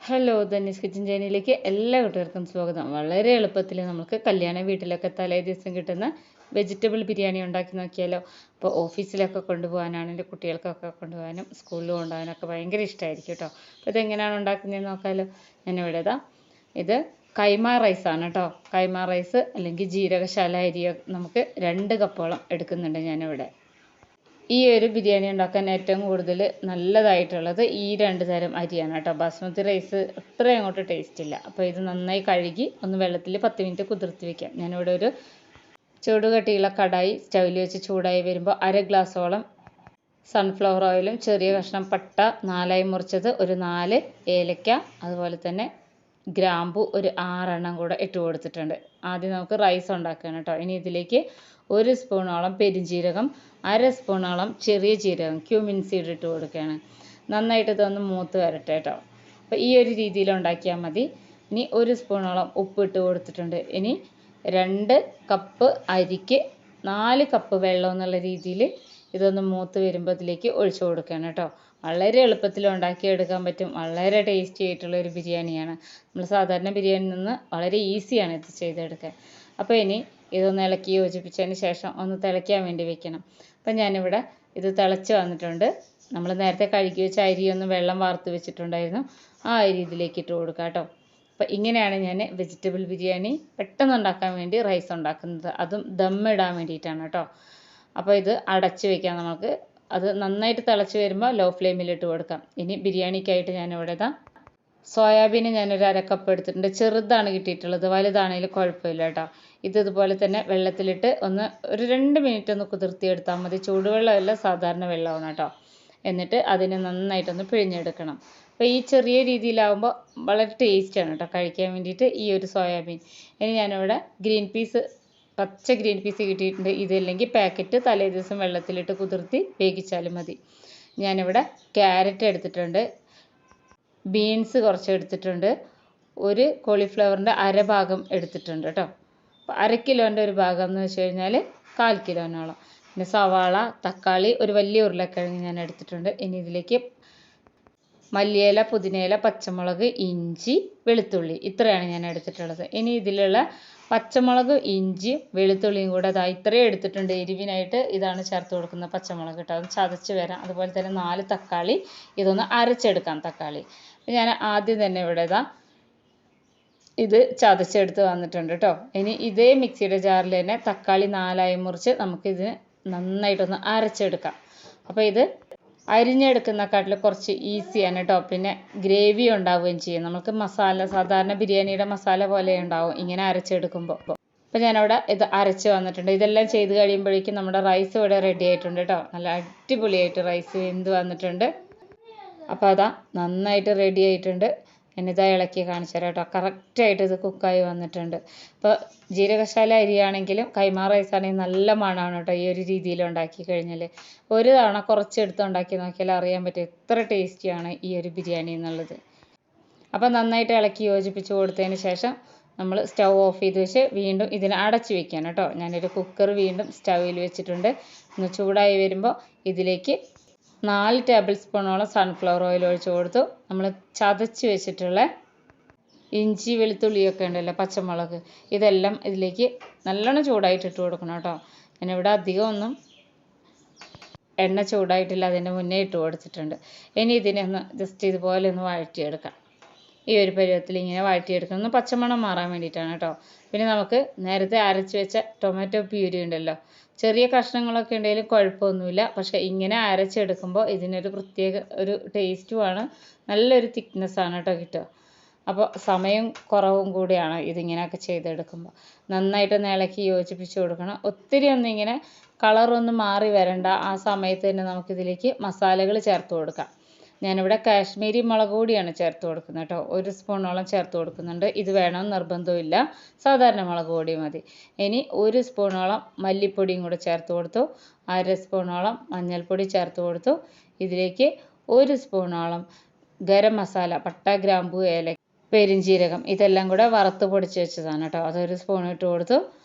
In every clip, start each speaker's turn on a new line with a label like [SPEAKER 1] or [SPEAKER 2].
[SPEAKER 1] Hello ധന്യസ് kitchen ചാനലിലേക്ക് എല്ലാ കൂട്ടുകാർക്കും സ്വാഗതം. വളരെ എളുപ്പത്തിൽ നമുക്ക് കല്യാണ വീട്ടിലൊക്കെ തലേ ദിവസം കിട്ടുന്ന വെജിറ്റബിൾ ബിരിയാണി ഉണ്ടാക്കി നോക്കിയാലോ. അപ്പോൾ ഓഫീസിലൊക്കെ കൊണ്ടുപോകാനാണ്, എൻ്റെ കുട്ടികൾക്കൊക്കെ കൊണ്ടുപോകാനും സ്കൂളിൽ കൊണ്ടുപോകാനൊക്കെ ഭയങ്കര ഇഷ്ടമായിരിക്കും കേട്ടോ. അപ്പോൾ ഇതെങ്ങനെയാണ് ഉണ്ടാക്കുന്നതെന്ന് നോക്കാമല്ലോ. ഞാനിവിടെ ഇത് കൈമ റൈസാണ് കേട്ടോ. കൈമ റൈസ് അല്ലെങ്കിൽ ജീരകശാല അരി നമുക്ക് 2 കപ്പോളം എടുക്കുന്നുണ്ട് ഞാനിവിടെ. ഈ ഒരു ബിരിയാണി ഉണ്ടാക്കാൻ ഏറ്റവും കൂടുതൽ നല്ലതായിട്ടുള്ളത് ഈ 2 തരം അരിയാണ് കേട്ടോ. ബാസ്മതി റൈസ് അത്ര അങ്ങോട്ട് ടേസ്റ്റ് ഇല്ല. അപ്പോൾ ഇത് നന്നായി കഴുകി ഒന്ന് വെള്ളത്തിൽ 10 മിനിറ്റ് കുതിർത്തി വെക്കാം. ഞാനിവിടെ ഒരു ചൂടുകട്ടിയുള്ള കടായി സ്റ്റൗവിൽ വെച്ച് ചൂടായി വരുമ്പോൾ 1/2 ഗ്ലാസോളം സൺഫ്ലവർ ഓയിലും ചെറിയ കഷ്ണം പട്ട 4ആയി മുറിച്ചത്, ഒരു 4 ഏലക്ക, അതുപോലെ തന്നെ ഗ്രാമ്പു ഒരു 6 എണ്ണം കൂടെ ഇട്ട് കൊടുത്തിട്ടുണ്ട്. ആദ്യം നമുക്ക് റൈസ് ഉണ്ടാക്കണം കേട്ടോ. ഇനി ഇതിലേക്ക് 1 സ്പൂണോളം പെരിഞ്ജീരകം, 1/2 സ്പൂണോളം ചെറിയ ജീരകം ക്യൂമിൻ സീഡ് ഇട്ട് കൊടുക്കുകയാണ്. നന്നായിട്ട് ഇതൊന്ന് മൂത്ത് വരട്ടെ കേട്ടോ. അപ്പോൾ ഈ ഒരു രീതിയിൽ ഉണ്ടാക്കിയാൽ മതി. ഇനി 1 സ്പൂണോളം ഉപ്പ് ഇട്ട് കൊടുത്തിട്ടുണ്ട്. ഇനി 2 കപ്പ് അരിക്ക് 4 കപ്പ് വെള്ളം എന്നുള്ള രീതിയിൽ ഇതൊന്ന് മൂത്ത് വരുമ്പോൾ ഇതിലേക്ക് ഒഴിച്ചു കൊടുക്കുകയാണ് കേട്ടോ. വളരെ എളുപ്പത്തിൽ ഉണ്ടാക്കിയെടുക്കാൻ പറ്റും. വളരെ ടേസ്റ്റി ആയിട്ടുള്ള ഒരു ബിരിയാണിയാണ്. നമ്മൾ സാധാരണ ബിരിയാണിയിൽ നിന്ന് വളരെ ഈസിയാണ് ഇത് ചെയ്തെടുക്കാൻ. അപ്പോൾ ഇനി ഇതൊന്ന് ഇളക്കി യോജിപ്പിച്ചതിന് ശേഷം ഒന്ന് തിളയ്ക്കാൻ വേണ്ടി വെക്കണം. അപ്പം ഞാനിവിടെ ഇത് തിളച്ച് വന്നിട്ടുണ്ട്. നമ്മൾ നേരത്തെ കഴുകി വെച്ച അരി ഒന്ന് വെള്ളം വാർത്ത് വെച്ചിട്ടുണ്ടായിരുന്നു. ആ അരി ഇതിലേക്ക് ഇട്ട് കൊടുക്കാം കേട്ടോ. അപ്പോൾ ഇങ്ങനെയാണ് ഞാൻ വെജിറ്റബിൾ ബിരിയാണി പെട്ടെന്ന് ഉണ്ടാക്കാൻ വേണ്ടി റൈസ് ഉണ്ടാക്കുന്നത്. അതും ദമ്മിടാൻ വേണ്ടിയിട്ടാണ് കേട്ടോ. അപ്പോൾ ഇത് അടച്ച് വെക്കാം നമുക്ക്. അത് നന്നായിട്ട് തിളച്ച് വരുമ്പോൾ ലോ ഫ്ലെയിമിലിട്ട് കൊടുക്കാം. ഇനി ബിരിയാണിക്കായിട്ട് ഞാനിവിടെ സോയാബീൻ ഞാനൊരു 1/2 കപ്പ് എടുത്തിട്ടുണ്ട്. ചെറുതാണ് കിട്ടിയിട്ടുള്ളത്, വലുതാണെങ്കിലും കുഴപ്പമില്ല കേട്ടോ. ഇതുപോലെ തന്നെ വെള്ളത്തിലിട്ട് ഒരു 2 മിനിറ്റ് ഒന്ന് കുതിർത്തിയെടുത്താൽ മതി. ചൂടുവെള്ളമല്ല, സാധാരണ വെള്ളമാണ് കേട്ടോ. എന്നിട്ട് അതിനെ നന്നായിട്ടൊന്ന് പിഴിഞ്ഞെടുക്കണം. അപ്പോൾ ഈ ചെറിയ രീതിയിലാവുമ്പോൾ വളരെ ടേസ്റ്റാണ് കേട്ടോ കഴിക്കാൻ വേണ്ടിയിട്ട് ഈ ഒരു സോയാബീൻ. ഇനി ഞാനിവിടെ പച്ച ഗ്രീൻ പീസ് കിട്ടിയിട്ടുണ്ട്. ഇതല്ലെങ്കിൽ പാക്കറ്റ് തലേ ദിവസം വെള്ളത്തിലിട്ട് കുതിർത്തി വേവിച്ചാലും മതി. ഞാനിവിടെ ക്യാരറ്റ് എടുത്തിട്ടുണ്ട്, ബീൻസ് കുറച്ച് എടുത്തിട്ടുണ്ട്, ഒരു കോളിഫ്ലവറിൻ്റെ 1/2 ഭാഗം എടുത്തിട്ടുണ്ട് കേട്ടോ. അപ്പോൾ 1/2 കിലോൻ്റെ ഒരു ഭാഗം എന്ന് വെച്ച് കഴിഞ്ഞാൽ 1/4 കിലോനോളം. പിന്നെ സവാള, തക്കാളി, ഒരു വലിയ ഉരുളക്കിഴങ്ങ് ഞാൻ എടുത്തിട്ടുണ്ട്. ഇനി ഇതിലേക്ക് മല്ലിയില, പുതിനയില, പച്ചമുളക്, ഇഞ്ചി, വെളുത്തുള്ളി, ഇത്രയാണ് ഞാൻ എടുത്തിട്ടുള്ളത്. ഇനി ഇതിലുള്ള പച്ചമുളക്, ഇഞ്ചിയും വെളുത്തുള്ളിയും കൂടെ ഇത്രയും എടുത്തിട്ടുണ്ട് എരിവിനായിട്ട്. ഇതാണ് ചേർത്ത് കൊടുക്കുന്ന പച്ചമുളക് കേട്ടോ. അത് ചതച്ച് വരാം. അതുപോലെ തന്നെ 4 തക്കാളി, ഇതൊന്ന് അരച്ചെടുക്കാം തക്കാളി. ഞാൻ ആദ്യം തന്നെ ഇവിടെ ഇത് ചതച്ചെടുത്ത് വന്നിട്ടുണ്ട് കേട്ടോ. ഇനി ഇതേ മിക്സിയുടെ ജാറിൽ തന്നെ തക്കാളി 4ആയി മുറിച്ച് നമുക്കിത് നന്നായിട്ടൊന്ന് അരച്ചെടുക്കാം. അപ്പോൾ ഇത് അരിഞ്ഞെടുക്കുന്നതിനെക്കാട്ടിൽ കുറച്ച് ഈസിയാണ് കേട്ടോ. പിന്നെ ഗ്രേവി ഉണ്ടാവുകയും ചെയ്യും. നമുക്ക് മസാല സാധാരണ ബിരിയാണിയുടെ മസാല പോലെ ഉണ്ടാവും ഇങ്ങനെ അരച്ചെടുക്കുമ്പോൾ. അപ്പോൾ ഞാനവിടെ ഇത് അരച്ച് വന്നിട്ടുണ്ട്. ഇതെല്ലാം ചെയ്ത് കഴിയുമ്പോഴേക്കും നമ്മുടെ റൈസ് ഇവിടെ റെഡി ആയിട്ടുണ്ട് കേട്ടോ. നല്ല അടിപൊളിയായിട്ട് റൈസ് വെന്ത് വന്നിട്ടുണ്ട്. അപ്പോൾ നന്നായിട്ട് റെഡി ആയിട്ടുണ്ട്. എന്നിതാ ഇളക്കി കാണിച്ചു തരാം കേട്ടോ. കറക്റ്റായിട്ട് ഇത് കുക്കായി വന്നിട്ടുണ്ട്. ഇപ്പോൾ ജീരകശാല അരിയാണെങ്കിലും കൈമ റൈസ് ആണെങ്കിലും നല്ല മണമാണ് കേട്ടോ ഈ ഒരു രീതിയിൽ ഉണ്ടാക്കി കഴിഞ്ഞാൽ. ഒരു തവണ കുറച്ചെടുത്ത് ഉണ്ടാക്കി നോക്കിയാൽ അറിയാൻ പറ്റും എത്ര ടേസ്റ്റിയാണ് ഈ ഒരു ബിരിയാണി എന്നുള്ളത്. അപ്പോൾ നന്നായിട്ട് ഇളക്കി യോജിപ്പിച്ച് കൊടുത്തതിന് ശേഷം നമ്മൾ സ്റ്റൗ ഓഫ് ചെയ്ത് വെച്ച് വീണ്ടും ഇതിനെ അടച്ച് വെക്കാൻ കേട്ടോ. ഞാനൊരു കുക്കർ വീണ്ടും സ്റ്റൗവിൽ വെച്ചിട്ടുണ്ട്. ഒന്ന് ചൂടായി വരുമ്പോൾ ഇതിലേക്ക് 4 ടേബിൾ സ്പൂണോളം സൺഫ്ലവർ ഓയിൽ ഒഴിച്ച് കൊടുത്തു. നമ്മൾ ചതച്ച് വെച്ചിട്ടുള്ള ഇഞ്ചി, വെളുത്തുള്ളിയൊക്കെ ഉണ്ടല്ലോ, പച്ചമുളക്, ഇതെല്ലാം ഇതിലേക്ക് നല്ലോണം ചൂടായിട്ട് ഇട്ട് കൊടുക്കണം കേട്ടോ. ഞാനിവിടെ അധികം എണ്ണ ചൂടായിട്ടില്ല, അതിൻ്റെ മുന്നേ ഇട്ട് കൊടുത്തിട്ടുണ്ട്. ഇനി ഇതിനെ ഒന്ന് ജസ്റ്റ് ഇതുപോലെ ഒന്ന് വഴറ്റിയെടുക്കാം. ഈ ഒരു പരുവത്തിൽ ഇങ്ങനെ വഴറ്റിയെടുക്കണം. ഒന്ന് പച്ചമണം മാറാൻ വേണ്ടിയിട്ടാണ് കേട്ടോ. പിന്നെ നമുക്ക് നേരത്തെ അരച്ച് വെച്ച ടൊമാറ്റോ പ്യൂരി ഉണ്ടല്ലോ, ചെറിയ കഷ്ണങ്ങളൊക്കെ ഉണ്ടെങ്കിലും കുഴപ്പമൊന്നുമില്ല. പക്ഷേ ഇങ്ങനെ അരച്ചെടുക്കുമ്പോൾ ഇതിനൊരു പ്രത്യേക ഒരു ടേസ്റ്റുമാണ്. നല്ലൊരു തിക്നെസ്സാണ് കേട്ടോ കിട്ടുക. അപ്പോൾ സമയം കുറവും കൂടിയാണ് ഇതിങ്ങനെയൊക്കെ ചെയ്തെടുക്കുമ്പോൾ. നന്നായിട്ട് ഇളക്കി യോജിപ്പിച്ച് കൊടുക്കണം. ഒത്തിരി ഇങ്ങനെ കളറൊന്നും മാറി വരണ്ട. ആ സമയത്ത് തന്നെ നമുക്കിതിലേക്ക് മസാലകൾ ചേർത്ത് കൊടുക്കാം. ഞാനിവിടെ കാശ്മീരി മുളക് പൊടിയാണ് ചേർത്ത് കൊടുക്കുന്നത് കേട്ടോ. 1 സ്പൂണോളം ചേർത്ത് കൊടുക്കുന്നുണ്ട്. ഇത് വേണമെന്ന് നിർബന്ധമില്ല, സാധാരണ മുളക് പൊടി മതി. ഇനി 1 സ്പൂണോളം മല്ലിപ്പൊടിയും കൂടെ ചേർത്ത് കൊടുത്തു. 1/2 സ്പൂണോളം മഞ്ഞൾപ്പൊടി ചേർത്ത് കൊടുത്തു. ഇതിലേക്ക് 1 സ്പൂണോളം ഗരം മസാല, പട്ട, ഗ്രാമ്പു, ഏലക്ക, പെരിഞ്ജീരകം, ഇതെല്ലാം കൂടെ വറുത്ത് പൊടിച്ച് വെച്ചതാണ് കേട്ടോ. അത് 1 സ്പൂൺ ഇട്ട് കൊടുത്തു.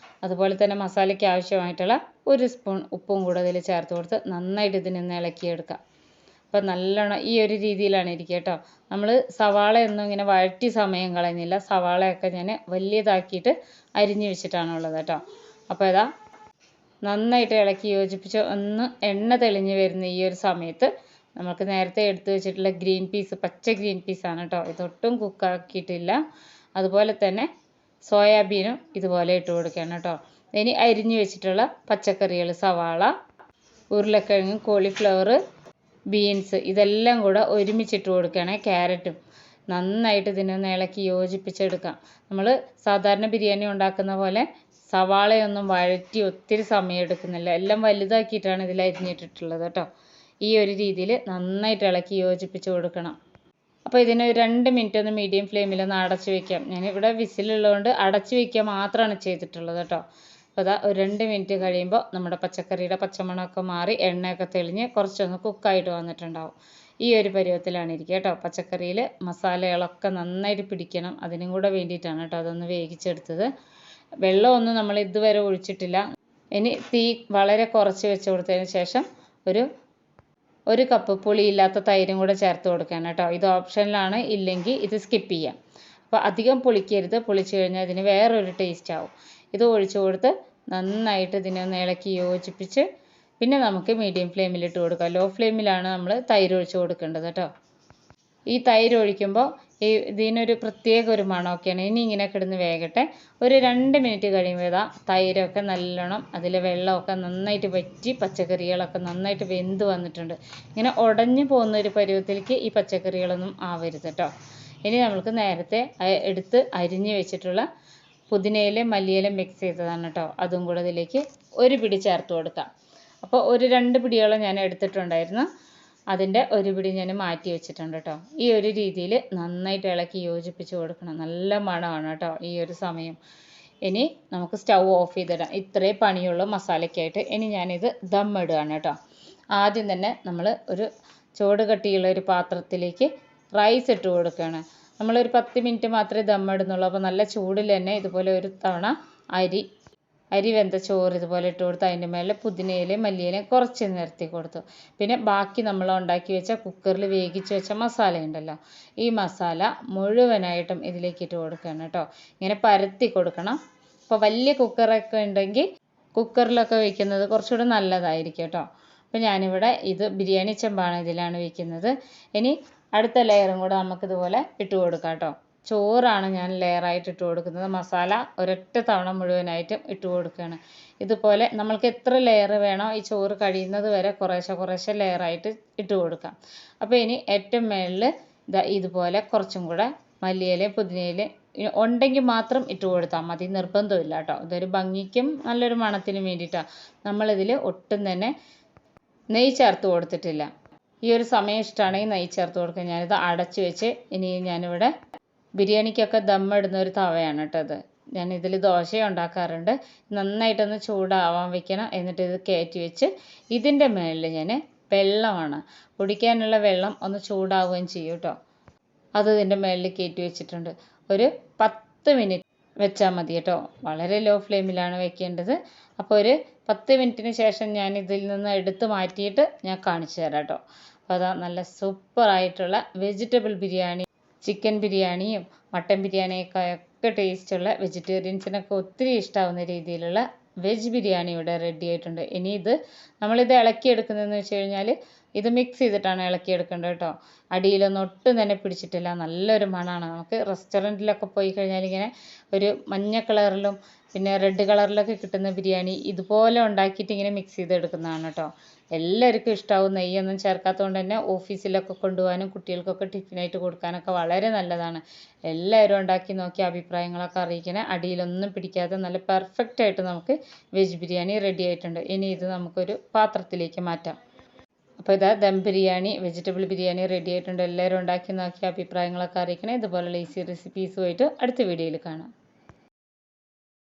[SPEAKER 1] അതുപോലെ തന്നെ മസാലയ്ക്ക് ആവശ്യമായിട്ടുള്ള 1 സ്പൂൺ ഉപ്പും കൂടെ ഇതിൽ ചേർത്ത് കൊടുത്ത് നന്നായിട്ട് ഇതിനൊന്ന് ഇളക്കിയെടുക്കാം. അപ്പോൾ നല്ലോണം ഈ ഒരു രീതിയിലാണ് ഇരിക്കുക കേട്ടോ. നമ്മൾ സവാളയൊന്നും ഇങ്ങനെ വഴറ്റി സമയം കളയുന്നില്ല. സവാളയൊക്കെ ഞാൻ വലിയതാക്കിയിട്ട് അരിഞ്ഞ് വെച്ചിട്ടാണുള്ളത് കേട്ടോ. അപ്പോൾ ഇതാ നന്നായിട്ട് ഇളക്കി യോജിപ്പിച്ച് ഒന്ന് എണ്ണ തെളിഞ്ഞ് വരുന്ന ഈ ഒരു സമയത്ത് നമുക്ക് നേരത്തെ എടുത്തു വെച്ചിട്ടുള്ള ഗ്രീൻ പീസ്, പച്ച ഗ്രീൻ പീസാണ് കേട്ടോ, ഇതൊട്ടും കുക്കാക്കിയിട്ടില്ല. അതുപോലെ തന്നെ സോയാബീനും ഇതുപോലെ ഇട്ട് കൊടുക്കണം കേട്ടോ. ഇനി അരിഞ്ഞു വെച്ചിട്ടുള്ള പച്ചക്കറികൾ, സവാള, ഉരുളക്കിഴങ്ങ്, കോളിഫ്ലവർ, ബീൻസ് ഇതെല്ലാം കൂടെ ഒരുമിച്ചിട്ട് കൊടുക്കുകയാണെ. ക്യാരറ്റും നന്നായിട്ട് ഇതിനൊന്ന് ഇളക്കി യോജിപ്പിച്ചെടുക്കാം. നമ്മൾ സാധാരണ ബിരിയാണി ഉണ്ടാക്കുന്ന പോലെ സവാളയൊന്നും വഴറ്റി ഒത്തിരി സമയം എടുക്കുന്നില്ല. എല്ലാം വലുതാക്കിയിട്ടാണ് ഇതിൽ അരിഞ്ഞിട്ടിട്ടുള്ളത് കേട്ടോ. ഈ ഒരു രീതിയിൽ നന്നായിട്ട് ഇളക്കി യോജിപ്പിച്ച് കൊടുക്കണം. അപ്പോൾ ഇതിന് 2 മിനിറ്റ് ഒന്ന് മീഡിയം ഫ്ലെയിമിലൊന്ന് അടച്ച് വയ്ക്കാം. ഞാനിവിടെ വിസിലുള്ളതുകൊണ്ട് അടച്ച് വയ്ക്കുക മാത്രമാണ് ചെയ്തിട്ടുള്ളത് കേട്ടോ. അപ്പോൾ അതാ ഒരു 2 മിനിറ്റ് കഴിയുമ്പോൾ നമ്മുടെ പച്ചക്കറിയുടെ പച്ചമണമൊക്കെ മാറി എണ്ണയൊക്കെ തെളിഞ്ഞ് കുറച്ചൊന്ന് കുക്കായിട്ട് വന്നിട്ടുണ്ടാവും. ഈ ഒരു പരുവത്തിലാണ് ഇരിക്കുക കേട്ടോ. പച്ചക്കറിയിൽ മസാലകളൊക്കെ നന്നായിട്ട് പിടിക്കണം. അതിനും കൂടെ വേണ്ടിയിട്ടാണ് കേട്ടോ അതൊന്ന് വേവിച്ചെടുത്തത്. വെള്ളമൊന്നും നമ്മൾ ഇതുവരെ ഒഴിച്ചിട്ടില്ല. ഇനി തീ വളരെ കുറച്ച് വെച്ച് കൊടുത്തതിന് ശേഷം ഒരു കപ്പ് പുളിയില്ലാത്ത തൈരും കൂടെ ചേർത്ത് കൊടുക്കണം കേട്ടോ. ഇത് ഓപ്ഷനിലാണ്, ഇല്ലെങ്കിൽ ഇത് സ്കിപ്പ് ചെയ്യാം. അപ്പോൾ അധികം പുളിക്കരുത്, പുളിച്ച് കഴിഞ്ഞാൽ ഇതിന് വേറൊരു ടേസ്റ്റ് ആവും. ഇത് ഒഴിച്ചു കൊടുത്ത് നന്നായിട്ട് ഇതിനൊന്ന് ഇളക്കി യോജിപ്പിച്ച് പിന്നെ നമുക്ക് മീഡിയം ഫ്ലെയിമിലിട്ട് കൊടുക്കാം. ലോ ഫ്ലെയിമിലാണ് നമ്മൾ തൈര് ഒഴിച്ച് കൊടുക്കേണ്ടത് കേട്ടോ. ഈ തൈര് ഒഴിക്കുമ്പോൾ ഇതിനൊരു പ്രത്യേക ഒരു മണമൊക്കെയാണ്. ഇനി ഇങ്ങനെ കിടന്ന് വേകട്ടെ. ഒരു 2 മിനിറ്റ് കഴിയുമ്പോൾ ഇതാ തൈരൊക്കെ നല്ലോണം അതിലെ വെള്ളമൊക്കെ നന്നായിട്ട് വറ്റി പച്ചക്കറികളൊക്കെ നന്നായിട്ട് വെന്ത് വന്നിട്ടുണ്ട്. ഇങ്ങനെ ഉടഞ്ഞു പോകുന്ന ഒരു പരുവത്തിലേക്ക് ഈ പച്ചക്കറികളൊന്നും ആവരുത് കേട്ടോ. ഇനി നമുക്ക് നേരത്തെ എടുത്ത് അരിഞ്ഞ് വെച്ചിട്ടുള്ള പുതിനയില മല്ലിയില മിക്സ് ചെയ്തതാണ് കേട്ടോ. അതും കൂടെ ഇതിലേക്ക് ഒരു പിടി ചേർത്ത് കൊടുക്കാം. അപ്പോൾ ഒരു 2 പിടിയോളം ഞാൻ എടുത്തിട്ടുണ്ടായിരുന്നു. അതിൻ്റെ ഒരു പിടി ഞാൻ മാറ്റി വെച്ചിട്ടുണ്ട് കേട്ടോ. ഈ ഒരു രീതിയിൽ നന്നായിട്ട് ഇളക്കി യോജിപ്പിച്ച് കൊടുക്കണം. നല്ല മണമാണ് കേട്ടോ ഈ ഒരു സമയം. ഇനി നമുക്ക് സ്റ്റൗ ഓഫ് ചെയ്തിടാം. ഇത്രേ പണിയുള്ള മസാലയ്ക്കായിട്ട്. ഇനി ഞാനിത് ദം ഇടുകയാണ് കേട്ടോ. ആദ്യം തന്നെ നമ്മൾ ഒരു ചൂട് കട്ടിയുള്ള ഒരു പാത്രത്തിലേക്ക് റൈസ് ഇട്ട് കൊടുക്കുകയാണ്. നമ്മളൊരു 10 മിനിറ്റ് മാത്രമേ ദം ഇടുന്നുള്ളൂ. അപ്പോൾ നല്ല ചൂടിൽ തന്നെ ഇതുപോലെ ഒരു തവണ അരി വെന്ത ചോറ് ഇതുപോലെ ഇട്ട് കൊടുത്ത് അതിൻ്റെ മേലെ പുതിനയിലയും മല്ലിയിലയും കുറച്ച് നിരത്തി കൊടുത്തു. പിന്നെ ബാക്കി നമ്മൾ ഉണ്ടാക്കി വെച്ച കുക്കറിൽ വേവിച്ച് വെച്ച മസാല ഉണ്ടല്ലോ, ഈ മസാല മുഴുവനായിട്ടും ഇതിലേക്ക് ഇട്ട് കൊടുക്കണം കേട്ടോ. ഇങ്ങനെ പരത്തി കൊടുക്കണം. അപ്പോൾ വലിയ കുക്കറൊക്കെ ഉണ്ടെങ്കിൽ കുക്കറിലൊക്കെ വയ്ക്കുന്നത് കുറച്ചുകൂടെ നല്ലതായിരിക്കും കേട്ടോ. അപ്പോൾ ഞാനിവിടെ ഇത് ബിരിയാണി ചെമ്പാണ്, ഇതിലാണ് വയ്ക്കുന്നത്. ഇനി അടുത്ത ലെയറും കൂടെ നമുക്കിതുപോലെ ഇട്ട് കൊടുക്കാം കേട്ടോ. ചോറാണ് ഞാൻ ലെയറായിട്ട് ഇട്ട് കൊടുക്കുന്നത്. മസാല ഒരൊറ്റ തവണ മുഴുവനായിട്ടും ഇട്ട് കൊടുക്കുകയാണ്. ഇതുപോലെ നമ്മൾക്ക് എത്ര ലെയർ വേണോ ഈ ചോറ് കഴിയുന്നത് വരെ കുറേശ്ശെ ലെയറായിട്ട് ഇട്ട് കൊടുക്കാം. അപ്പോൾ ഇനി ഏറ്റവും മേളിൽ ഇതുപോലെ കുറച്ചും കൂടെ മല്ലിയിലയും പുതിനയിലയും ഉണ്ടെങ്കിൽ മാത്രം ഇട്ട് കൊടുത്താൽ മതി, നിർബന്ധമില്ല കേട്ടോ. ഇതൊരു ഭംഗിക്കും നല്ലൊരു മണത്തിനും വേണ്ടിയിട്ടാണ്. നമ്മളിതിൽ ഒട്ടും തന്നെ നെയ്യ് ചേർത്ത് കൊടുത്തിട്ടില്ല. ഈ ഒരു സമയം ഇഷ്ടമാണെങ്കിൽ നെയ്യ് ചേർത്ത് കൊടുക്കുക. ഞാനിത് അടച്ചു വെച്ച് ഇനി ഞാനിവിടെ ബിരിയാണിക്കൊക്കെ ദം ഇടുന്ന ഒരു തവയാണ് കേട്ടോ ഇത്. ഞാൻ ഇതിൽ ദോശ ഉണ്ടാക്കാറുണ്ട്. നന്നായിട്ടൊന്ന് ചൂടാവാൻ വെക്കണം. എന്നിട്ട് ഇത് കയറ്റി വെച്ച് ഇതിൻ്റെ മുകളിൽ ഞാൻ വെള്ളമാണ് കുടിക്കാനുള്ള വെള്ളം ഒന്ന് ചൂടാവുകയും ചെയ്യും കേട്ടോ. അത് ഇതിൻ്റെ മുകളിൽ കയറ്റി വെച്ചിട്ടുണ്ട്. ഒരു 10 മിനിറ്റ് വെച്ചാൽ മതി കേട്ടോ. വളരെ ലോ ഫ്ലെയിമിലാണ് വെക്കേണ്ടത്. അപ്പോൾ ഒരു 10 മിനിറ്റിന് ശേഷം ഞാൻ ഇതിൽ നിന്ന് എടുത്ത് മാറ്റിയിട്ട് ഞാൻ കാണിച്ചു തരാം കേട്ടോ. അപ്പോൾ അതാ നല്ല സൂപ്പറായിട്ടുള്ള വെജിറ്റബിൾ ബിരിയാണി, ചിക്കൻ ബിരിയാണിയും മട്ടൻ ബിരിയാണിയൊക്കെ ടേസ്റ്റുള്ള വെജിറ്റേറിയൻസിനൊക്കെ ഒത്തിരി ഇഷ്ടമാവുന്ന രീതിയിലുള്ള വെജ് ബിരിയാണി ഇവിടെ റെഡി ആയിട്ടുണ്ട്. ഇനി നമ്മളിത് ഇളക്കിയെടുക്കുന്നതെന്ന് വെച്ച് കഴിഞ്ഞാൽ ഇത് മിക്സ് ചെയ്തിട്ടാണ് ഇളക്കിയെടുക്കേണ്ടത് കേട്ടോ. അടിയിലൊന്നും ഒട്ടും തന്നെ പിടിച്ചിട്ടില്ല. നല്ലൊരു മണമാണ്. നമുക്ക് റെസ്റ്റോറൻറ്റിലൊക്കെ പോയി കഴിഞ്ഞാൽ ഇങ്ങനെ ഒരു മഞ്ഞ കളറിലും പിന്നെ റെഡ് കളറിലൊക്കെ കിട്ടുന്ന ബിരിയാണി ഇതുപോലെ ഉണ്ടാക്കിയിട്ട് ഇങ്ങനെ മിക്സ് ചെയ്തെടുക്കുന്നതാണ് കേട്ടോ. എല്ലാവർക്കും ഇഷ്ടമാവും. നെയ്യൊന്നും ചേർക്കാത്തതുകൊണ്ട് തന്നെ ഓഫീസിലൊക്കെ കൊണ്ടുപോകാനും കുട്ടികൾക്കൊക്കെ ടിഫിനായിട്ട് കൊടുക്കാനൊക്കെ വളരെ നല്ലതാണ്. എല്ലാവരും ഉണ്ടാക്കി നോക്കി അഭിപ്രായങ്ങളൊക്കെ അറിയിക്കണേ. അടിയിലൊന്നും പിടിക്കാതെ നല്ല പെർഫെക്റ്റ് ആയിട്ട് നമുക്ക് വെജ് ബിരിയാണി റെഡി ആയിട്ടുണ്ട്. ഇനി ഇത് നമുക്കൊരു പാത്രത്തിലേക്ക് മാറ്റാം. അപ്പോൾ ഇതാ ദം ബിരിയാണി, വെജിറ്റബിൾ ബിരിയാണി റെഡി ആയിട്ടുണ്ട്. എല്ലാവരും ഉണ്ടാക്കി നോക്കി അഭിപ്രായങ്ങളൊക്കെ അറിയിക്കണേ. ഇതുപോലുള്ള ഈസി റെസിപ്പീസുമായിട്ട് അടുത്ത വീഡിയോയിൽ കാണാം.